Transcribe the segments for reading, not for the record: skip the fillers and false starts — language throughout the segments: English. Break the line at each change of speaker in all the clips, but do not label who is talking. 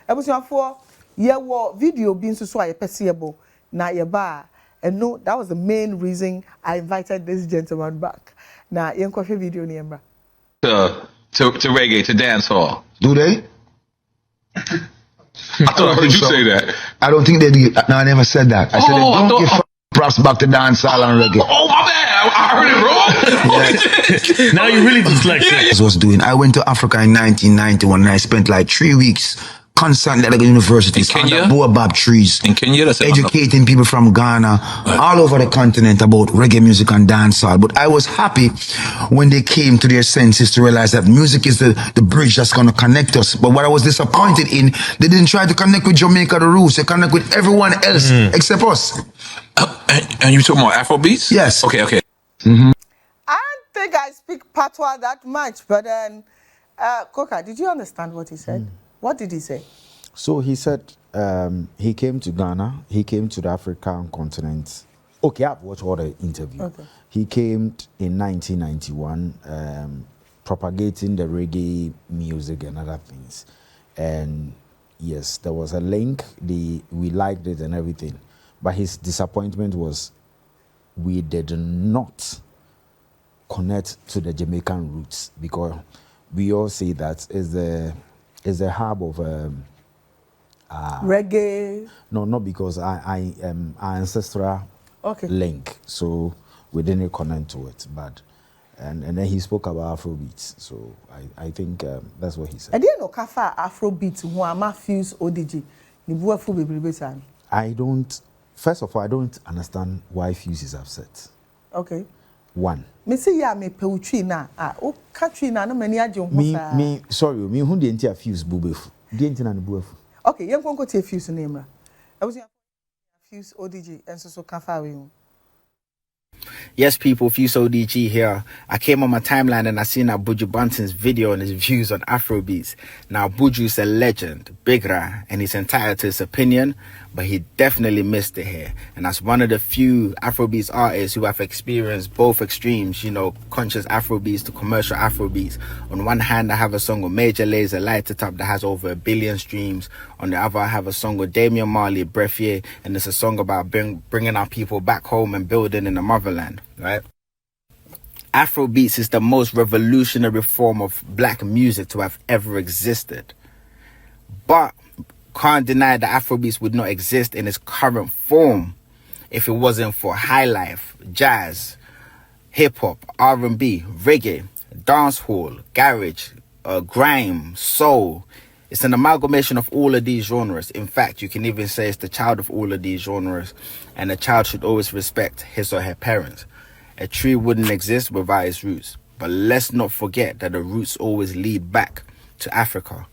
Ebusiafo, ye wo video being so a perceivable na ye ba. And no, that was the main reason I invited this gentleman back. Na yen kohwe video ni embra.
To reggae, to dance hall.
Do they?
I thought I heard you say that.
I don't think they do. No, I never said that. I said they don't give props back to dance hall and reggae.
Oh, my bad. I heard it wrong.
Now you really dyslexic.
I was doing. I went to Africa in 1991 and I spent like 3 weeks constantly at the universities under baobab trees.
In Kenya, that's
educating people from Ghana, all over the continent about reggae music and dancehall. But I was happy when they came to their senses to realize that music is the bridge that's going to connect us. But what I was disappointed in, they didn't try to connect with Jamaica, the roots. They connect with everyone else except us.
And you talking about Afrobeats?
Yes.
Okay.
I don't think I speak patois that much, but then, Koka, did you understand what he said? What did he say?
So he said he came to Ghana, he came to the African continent. Okay, I've watched all the interview. Okay. He came in 1991, propagating the reggae music and other things. And yes, there was a link, we liked it and everything. But his disappointment was we did not connect to the Jamaican roots, because we all say that is the hub of
reggae.
No, not because I am our ancestral link, so we didn't connect to it. But and then he spoke about Afrobeats, so I think that's what he said.
I didn't know kafa Afrobeat who am fuse ODG.
I don't. First of all, I don't understand why Fuse is upset.
Okay.
One.
Me say ya me pewtri na o katri na no mani agye ho sa.
Me sorry, me hu de ntia Fuse bubefu. De ntia na ne buefu.
Okay, yen konko tie Fuse na emra. Abusi Fuse ODG enso so kafa we.
Yes, people, Fuse ODG here. I came on my timeline and I seen that Buju Banton's video and his views on Afrobeats. Now, Buju's a legend, Bigra, and he's entitled to his opinion, but he definitely missed it here. And that's one of the few Afrobeats artists who have experienced both extremes, you know, conscious Afrobeats to commercial Afrobeats. On one hand, I have a song with Major Lazer, Light It Up, that has over 1 billion streams. On the other, I have a song with Damian Marley, Breathier, and it's a song about bringing our people back home and building in the motherland, right? Afrobeats is the most revolutionary form of black music to have ever existed. But can't deny that Afrobeats would not exist in its current form if it wasn't for high life, jazz, hip-hop, R&B, reggae, dancehall, garage, grime, soul. It's an amalgamation of all of these genres. In fact, you can even say it's the child of all of these genres, and a child should always respect his or her parents. A tree wouldn't exist without its roots, but let's not forget that the roots always lead back to Africa.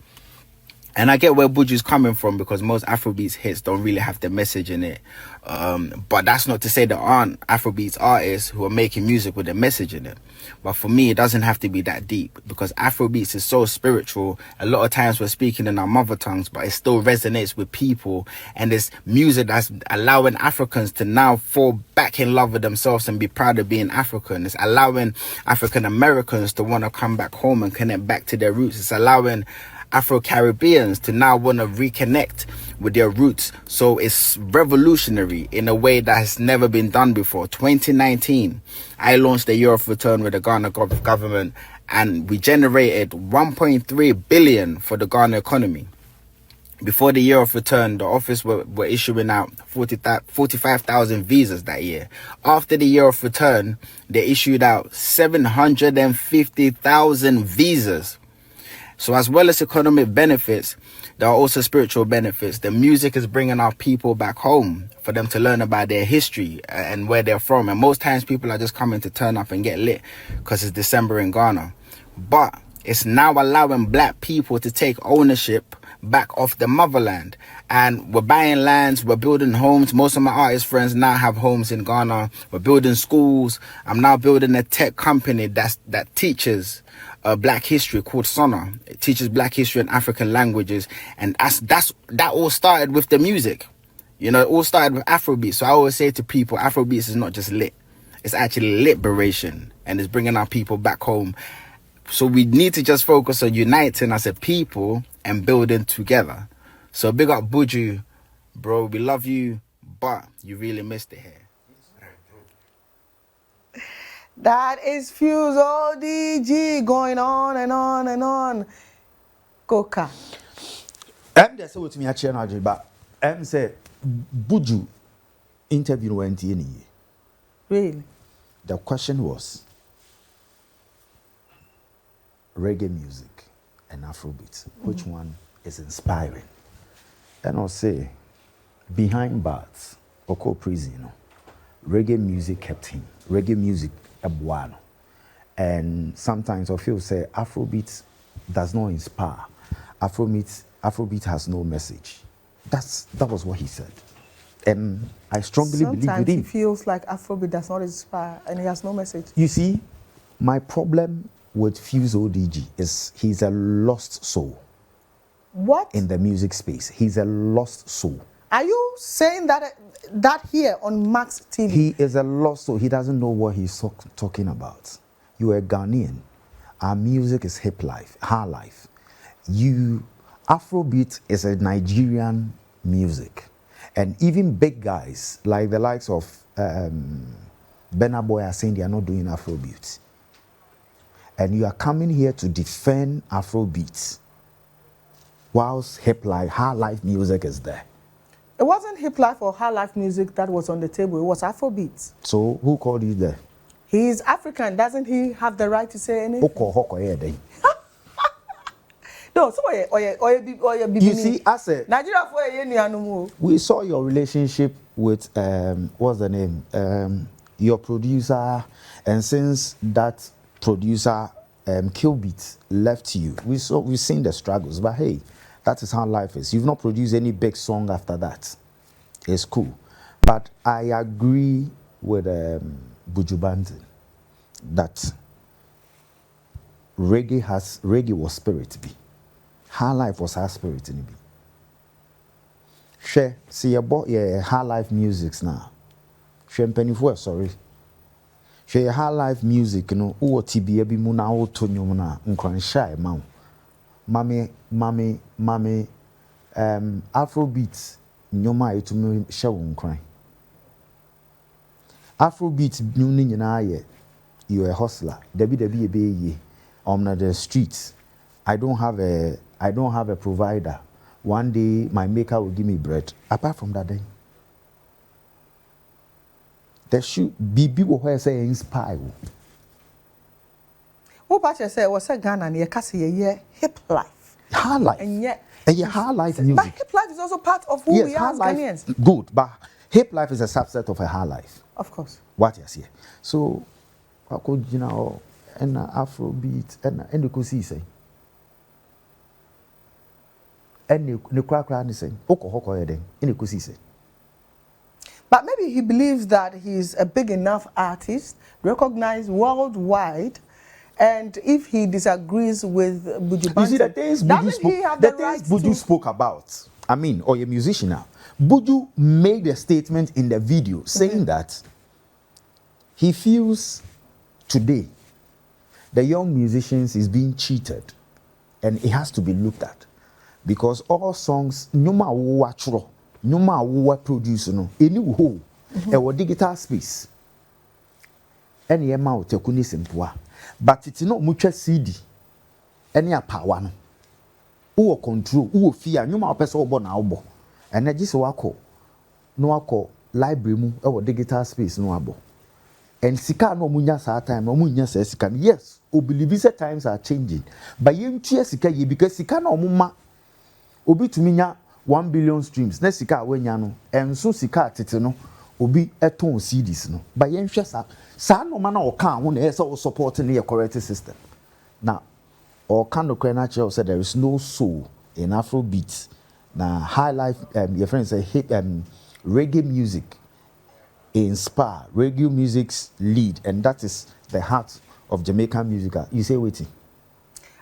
And I get where Buju's coming from, because most Afrobeats hits don't really have the message in it. But that's not to say there aren't Afrobeats artists who are making music with a message in it. But for me, it doesn't have to be that deep, because Afrobeats is so spiritual. A lot of times we're speaking in our mother tongues, but it still resonates with people. And it's music that's allowing Africans to now fall back in love with themselves and be proud of being African. It's allowing African Americans to want to come back home and connect back to their roots. It's allowing Afro-Caribbeans to now want to reconnect with their roots. So it's revolutionary in a way that has never been done before. 2019, I launched the Year of Return with the Ghana government, and we generated 1.3 billion for the Ghana economy. Before the Year of Return, the office were issuing out 45,000 visas that year. After the Year of Return, they issued out 750,000 visas. So as well as economic benefits, there are also spiritual benefits. The music is bringing our people back home for them to learn about their history and where they're from. And most times people are just coming to turn up and get lit because it's December in Ghana. But it's now allowing black people to take ownership back off the motherland. And we're buying lands, we're building homes. Most of my artist friends now have homes in Ghana. We're building schools. I'm now building a tech company that teaches black history called Sona. It teaches black history and African languages, and that all started with the music. You know, it all started with Afrobeat. So I always say to people, Afrobeats is not just lit, it's actually liberation, and it's bringing our people back home. So we need to just focus on uniting as a people and building together. So big up Buju, bro. We love you, but you really missed it here.
That is Fuse ODG going on and on and on. Koka.
There's so to me actually, but say Buju interview went in.
Really?
The question was reggae music and Afrobeat. Which one is inspiring? And I'll say, behind bars, Oko prison, you know, reggae music kept him. Reggae music ebuano. And sometimes I feel say Afrobeat does not inspire. Afrobeat has no message. That was what he said. And I strongly believe with him.
Sometimes he feels like Afrobeat does not inspire and he has no message.
You see, my problem with Fuse ODG is he's a lost soul.
What?
In the music space. He's a lost soul.
Are you saying that here on Max TV?
He is a lost soul. He doesn't know what he's talking about. You are a Ghanaian. Our music is hip life, hard life. Afrobeat is a Nigerian music. And even big guys, like the likes of Burna Boy are saying they are not doing Afrobeat. And you are coming here to defend Afrobeat, whilst hip life, hard life music is there.
It wasn't hip life or hard life music that was on the table. It was Afrobeat.
So who called you there?
He is African. Doesn't he have the right to say anything? No, so
you see, as a
Nigeria
we saw your relationship with what's the name? Your producer, and since that producer Killbeat left you, we've seen the struggles. But hey, that is how life is. You've not produced any big song after that. It's cool. But I agree with Buju Banton that reggae was spirit be. High life was her spirit in it be. Share, see about high life music now. Share pennyful, sorry. Share high life music, you know, or TB be muna o tonyumuna, unkran shy, mam. Mami, Afrobeat, nyoma to me show unkran. Afrobeat, new you're a hustler. Debbie a be on the streets. I don't have a provider. One day my maker will give me bread. Apart from that, then there should be people who say inspire.
What about you say was a Ghana and you can see hip life.
Hard life.
And yet
hard life music.
But hip life is also part of who we are as Ghanaians.
Good, but hip life is a subset of a hard life.
Of course.
What you see. So I could, you know, and Afrobeat and you could see say. And the crack saying,
but maybe he believes that he's a big enough artist, recognized worldwide, and if he disagrees with Buju Banton,
you see the things Buju spoke about, or a musician now, Buju made a statement in the video saying that he feels today the young musicians is being cheated and it has to be looked at. Because all songs, no matter what produce, any whole, a digital space, any amount of simple. But it's not much CD, any power, who control, who fear, no matter person born album, and I just no library or digital space no abo. And sika no munya sa time, no munya sa sika. Yes, obelieve times are changing. But you sika ye because sika no muma. Obi to minya 1 billion streams na sika awanya no enso sika tete no obi eton CDs no ba yenhwe sa no ma na o kan ho na ese o support na correct system na o kan no kwena che say there is no soul in Afrobeat na high life your friends say hip reggae music inspire reggae music's lead, and that is the heart of Jamaican music. You say waiting.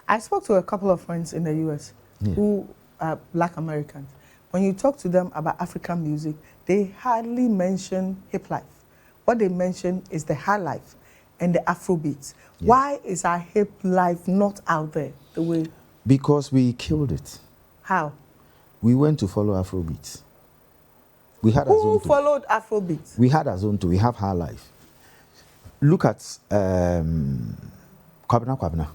I spoke to a couple of friends in the US who are Black Americans. When you talk to them about African music, they hardly mention hip life. What they mention is the high life and the Afrobeats. Yeah. Why is our hip life not out there the way?
Because we killed it.
How?
We went to follow Afrobeat. We had
Who followed Afrobeat?
We had Azonto. We have High Life. Look at Kwabena Kwabena.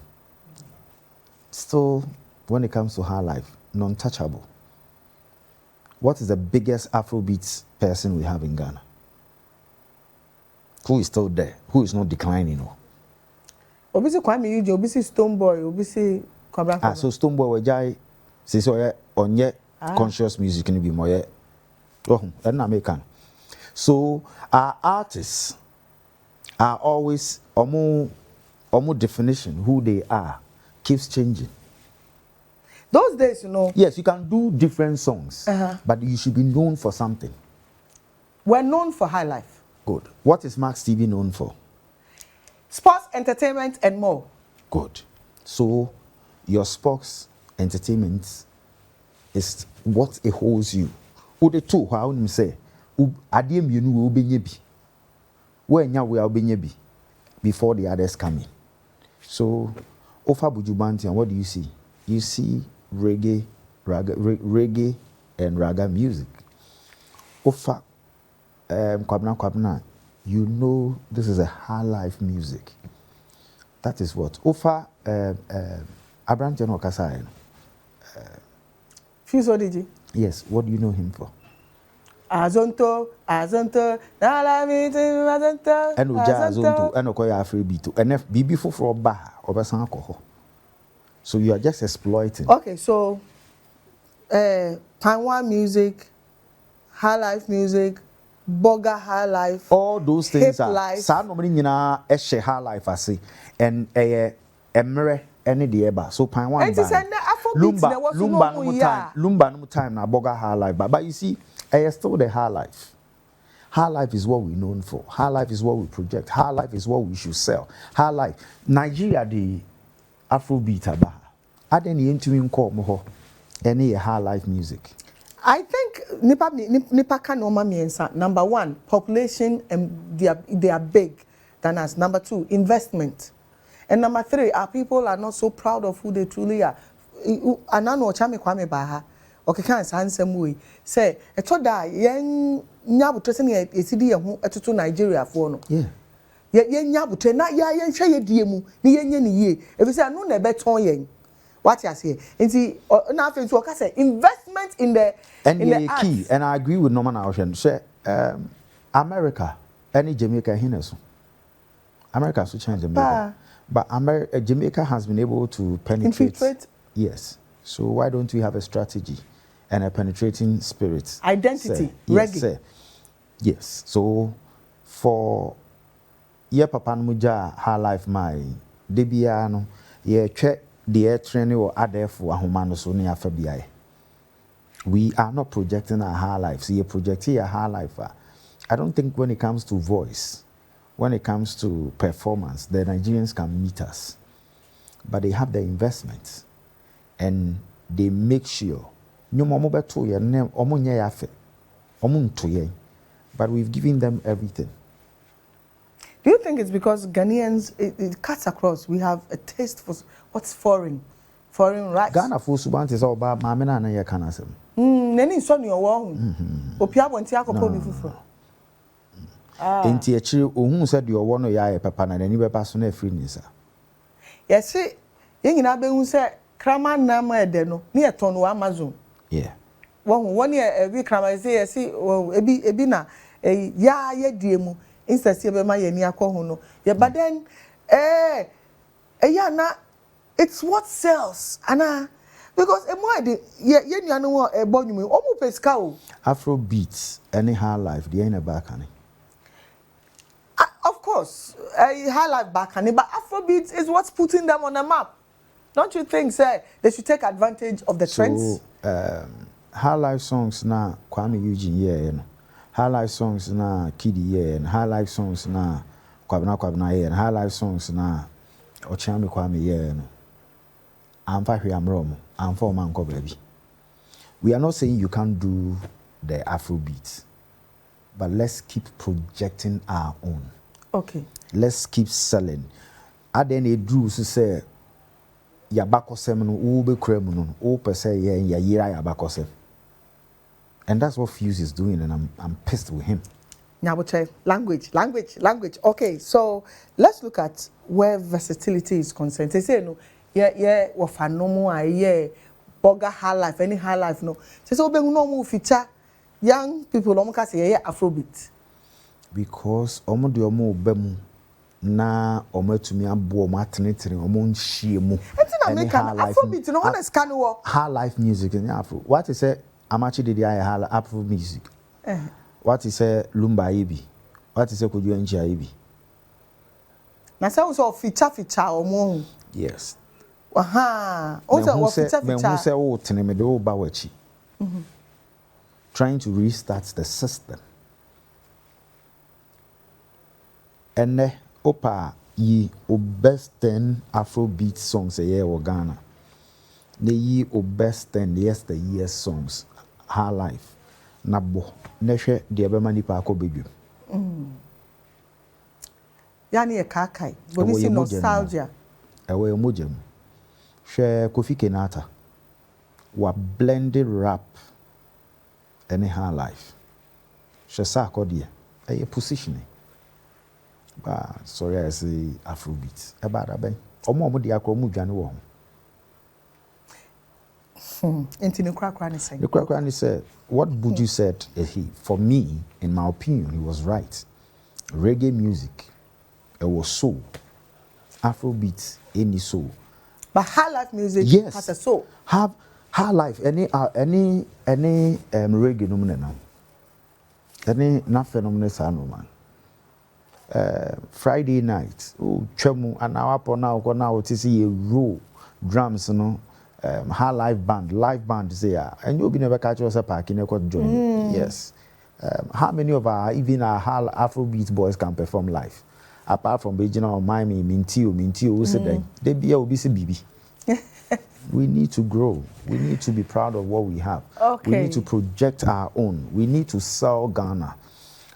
Still, when it comes to High Life, non-touchable. What is the biggest Afrobeat person we have in Ghana? Who is still there? Who is not declining?
Obisi Kwame Eugene, Obisi Stonebwoy, Obisi Kwabena.
So Stonebwoy wajai sisi onye conscious music ni bi moye. Oh, and American. So our artists are always omo definition who they are keeps changing.
Those days, you know.
Yes, you can do different songs, but you should be known for something.
We're known for High Life.
Good. What is Max TV known for?
Sports, entertainment, and more.
Good. So your sports, entertainment is what it holds you. Ode two, how you say, adiem you know ubenyebi. When ya we are ubenyebi before the others come in. So, Ofa Buju Banton, what do you see? You see reggae and raga music. Ofa Kwabena, you know this is a high life music. That is what. Ofa Abraham Jeno Kasai.
Fuse ODG.
Yes, what do you know him for?
Azonto, Azonto.
And Uja Azonto, and Okoya Afrobeat, and if Bibi for Ba or alcohol. So you are just exploiting.
Okay, so Panwa music, high life music, Boga high life.
All those things
hip
are
life.
Sa no many nyina ehye high life ase and emre any the eba. So Panwa
and
Lumba no time na Boga high life. But you see, still the high life. High life is what we're known for. High life is what we project. High life is what we should sell. High life. Nigeria the Afrobeat aba. Adeni entumi call mo any high life music.
I think nipa ka normal miensa. Number one, population and they are big than us. Number two, investment. And number three, our people are not so proud of who they truly are. Anano chame kwame baha. Okay, can ansem we say eto da yen nyabuto se ne esidi ye ho etoto Nigeria fo no.
Yeah.
Ye nyabuto na ya yen hwe ye die mu ne yen ye ne yie. Ebi say anu na beton yen. What you say? Nti na afi so ka say investment in the
key and I agree with Norman Ocean. Say America any Jamaica hineso. America so change Jamaica. But Jamaica has been able to penetrate. Yes. So why don't we have a strategy and a penetrating spirit?
Identity, reggae.
Yes. So for ye papa muja high life my debiano ye check the air training or other for ahumano so near FBI. We are not projecting our high life. See, you're projecting a high life. I don't think when it comes to voice, when it comes to performance, the Nigerians can meet us. But they have the investments and they make sure. But we've given them everything.
Do you think it's because Ghanaians, it cuts across, we have a taste for what's foreign rights?
Ghana for Subant is all about Mamina and Yakanasem.
Neni son your wong. Opia won't take a copy for.
Inti a chill who said you're one of your papa and any person a free nisa.
Yes, see, young Abe who said, Kraman Nama Deno, near Tonu Amazon.
Yeah.
1 year every Krama say, see, Ebina, a ya ye diemu. Instead, yeah, but then, it's what sells, Anna, because a more, you know, a bonum, almost pescao.
Afrobeats, any high life, the ain't a back, honey.
Of course, a high life back, honey, but Afrobeats is what's putting them on the map. Don't you think, sir, they should take advantage of the trends?
High life songs now, Kwame Eugene, you know. High life songs na Kidi ye and high life songs na Kwabena ye and high life songs na Ochami Kwame ye no. I'm wrong. I'm for man baby. We are not saying you can't do the Afrobeat, but let's keep projecting our own.
Okay.
Let's keep selling. Adene drew to say Yabako Semino, Ube Cremuno, Ope say ye and Yayira Yabako Sem. And that's what Fuse is doing, and I'm pissed with him.
Nyaboche, language. Okay, so let's look at where versatility is concerned. They say no, wafanomo boga high life, any high life no. They say obe no feature young people omo say Afrobeat.
Because omo de omo bemu na omo tumi abo omo atenetene omo nhie mu.
Any Afrobeat no one is can wo.
High life music in Afro. What is it? Amachi did I Afro music. What is a lumba ibi? What is a kuju enchi ibi?
Na say also feature omo.
Yes.
Aha. Also feature.
Me who say o teneme de o ba wachi. Trying to restart the system. Ene opa yi o best 10 Afrobeat songs a year or Ghana. Ne yi o best 10 yesteryear songs. High life. Nabo. Neshe de abema nipa akobedwem.
Yani e kakai. Bonisi nostalgia.
Ewe emojem. She Kofi Kenata. Wa blended rap any high life. She sa akodi e positioning. Ba sorry I say Afrobeat. E ba da ben. Omo de akro mu dwane wo ho.
Into the crack
The crack said, what Buju said is for me, in my opinion, he was right. Reggae music, it was soul. Afrobeat, any soul.
But high life music has a soul.
Have high life, any reggae nominal. Any not phenomenal man. Friday night, chemu an hour upon now to see a row drums, high live band say and you'll be never catch us a park in a court join. Yes. How many of our even our Afrobeat boys can perform live? Apart from Beijing or Miami, Mintio, said they be a BB. We need to grow. We need to be proud of what we have.
Okay.
We need to project our own. We need to sell Ghana.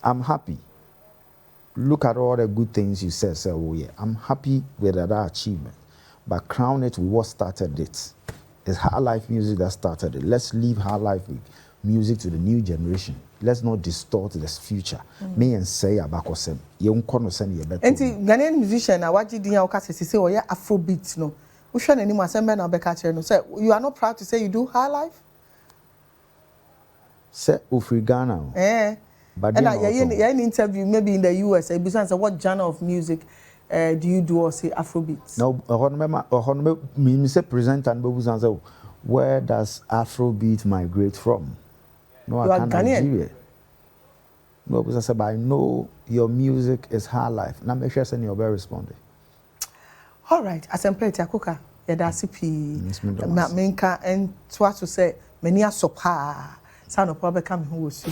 I'm happy. Look at all the good things you said, I'm happy with that achievement. But crown it with what started it. It's high life music that started it. Let's leave high life music to the new generation. Let's not distort this future. Me and say abakosem. You unkono send ye better.
Enti Ghanaian musician na waji di ya okase say oya Afrobeat no. We share any more sembe na beka chere no. Say you are not proud to say you do high life?
Say Ufri Ghana.
But and yeah, in interview maybe in the US, I say what genre of music do you do or say Afrobeats?
No, me say present and say where does Afrobeat migrate from? No,
you
I can't
Ghanaian.
Nigeria. No, because I said, I know your music is high life. Now make sure you're very responding.
All right, as I'm playing Koka, that's Minka and to say many are so pa. Sound of probably coming who was